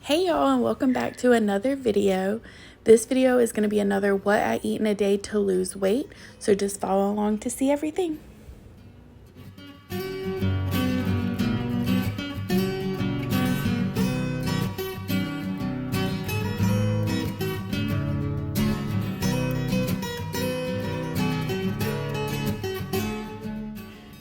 Hey y'all, and welcome back to another video. This video is going to be another what I eat in a day to lose weight, so just follow along to see everything.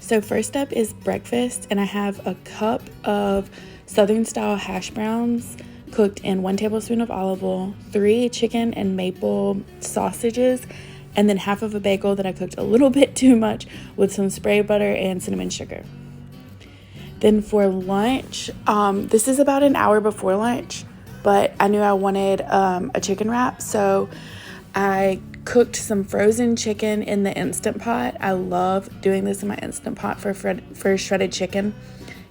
So first up is breakfast, and I have a cup of Southern style hash browns cooked in 1 tablespoon of olive oil, 3 chicken and maple sausages, and then half of a bagel that I cooked a little bit too much with some spray butter and cinnamon sugar. Then for lunch, this is about an hour before lunch, but I knew I wanted a chicken wrap, so I cooked some frozen chicken in the Instant Pot. I love doing this in my Instant Pot for shredded chicken.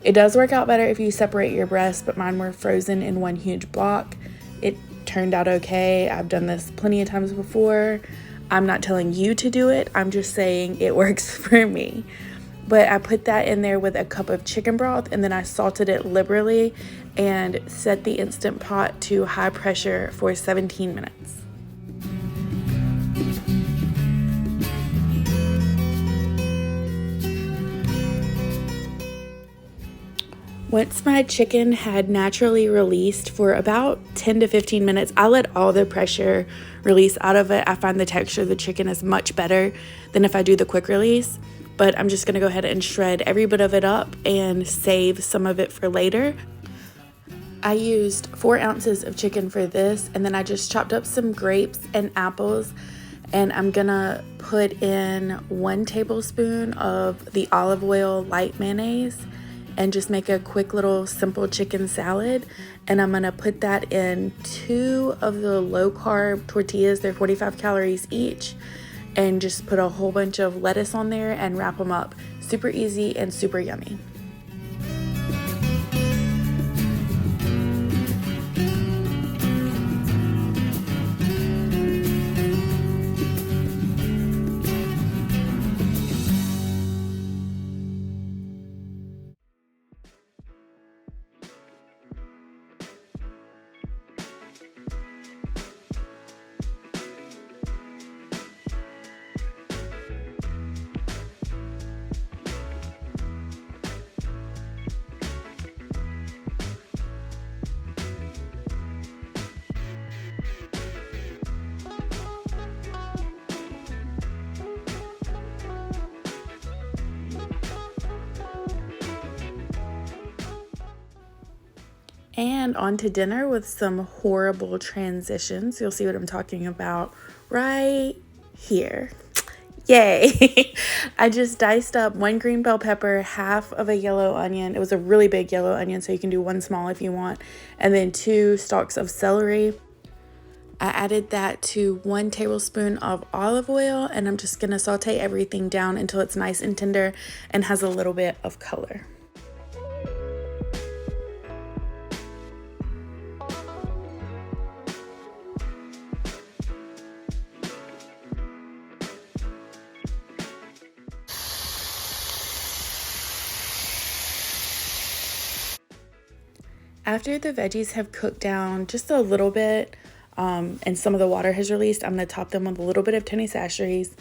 It does work out better if you separate your breasts, but mine were frozen in one huge block. It turned out okay. I've done this plenty of times before. I'm not telling you to do it. I'm just saying it works for me. But I put that in there with a cup of chicken broth, and then I salted it liberally and set the Instant Pot to high pressure for 17 minutes. Once my chicken had naturally released for about 10 to 15 minutes, I let all the pressure release out of it. I find the texture of the chicken is much better than if I do the quick release, but I'm just gonna go ahead and shred every bit of it up and save some of it for later. I used 4 ounces of chicken for this, and then I just chopped up some grapes and apples, and I'm gonna put in 1 tablespoon of the olive oil light mayonnaise and just make a quick little simple chicken salad. And I'm gonna put that in 2 of the low carb tortillas. They're 45 calories each, and just put a whole bunch of lettuce on there and wrap them up. Super easy and super yummy. And on to dinner with some horrible transitions. You'll see what I'm talking about right here. Yay! I just diced up 1 green bell pepper, half of a yellow onion. It was a really big yellow onion, so you can do 1 small if you want. And then 2 stalks of celery. I added that to 1 tablespoon of olive oil, and I'm just gonna saute everything down until it's nice and tender and has a little bit of color. After the veggies have cooked down just a little bit, and some of the water has released, I'm going to top them with a little bit of Tony Chachere's.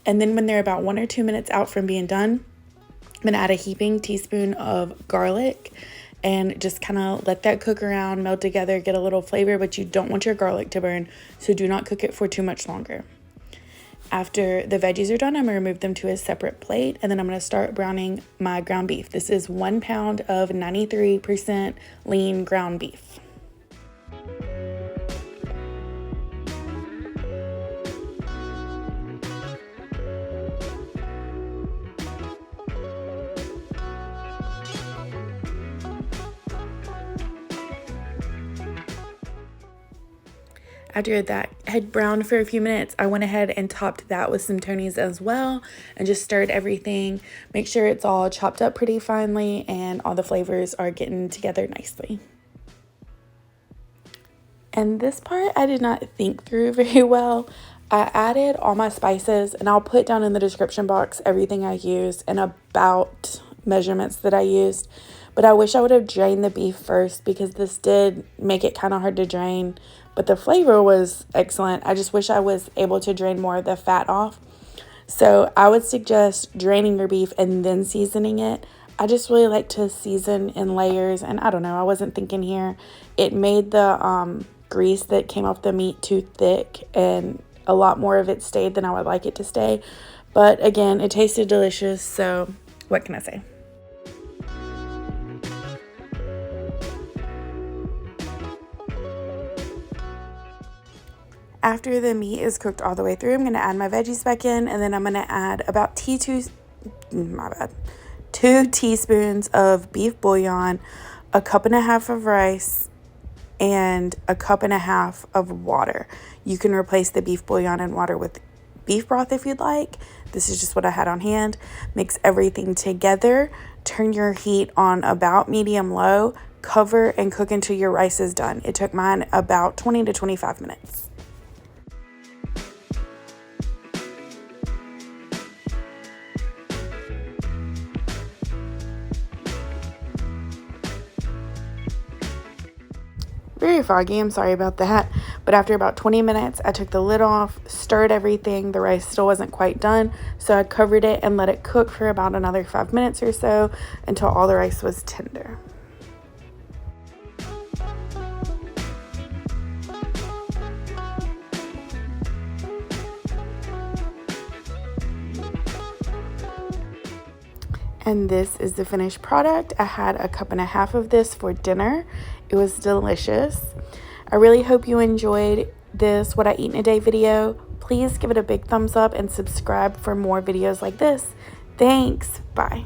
And then when they're about 1 or 2 minutes out from being done, I'm going to add a heaping teaspoon of garlic and just kind of let that cook around, melt together, get a little flavor, but you don't want your garlic to burn, so do not cook it for too much longer. After the veggies are done, I'm going to remove them to a separate plate, and then I'm going to start browning my ground beef. This is 1 pound of 93% lean ground beef. After that had browned for a few minutes, I went ahead and topped that with some Tony's as well and just stirred everything. Make sure it's all chopped up pretty finely and all the flavors are getting together nicely. And this part I did not think through very well. I added all my spices, and I'll put down in the description box everything I used and about measurements that I used. But I wish I would have drained the beef first, because this did make it kind of hard to drain. But the flavor was excellent. I just wish I was able to drain more of the fat off. So I would suggest draining your beef and then seasoning it. I just really like to season in layers, and I don't know, I wasn't thinking here. It made the grease that came off the meat too thick, and a lot more of it stayed than I would like it to stay. But again, it tasted delicious, so what can I say? After the meat is cooked all the way through, I'm going to add my veggies back in, and then I'm going to add about 2 teaspoons of beef bouillon, a cup and a half of rice, and a cup and a half of water. You can replace the beef bouillon and water with beef broth if you'd like. This is just what I had on hand. Mix everything together. Turn your heat on about medium-low. Cover and cook until your rice is done. It took mine about 20 to 25 minutes. Very foggy, I'm sorry about that. But after about 20 minutes, I took the lid off, stirred everything. The rice still wasn't quite done, so I covered it and let it cook for about another 5 minutes or so until all the rice was tender. And this is the finished product. I had a cup and a half of this for dinner. It was delicious. I really hope you enjoyed this What I Eat in a Day video. Please give it a big thumbs up and subscribe for more videos like this. Thanks. Bye.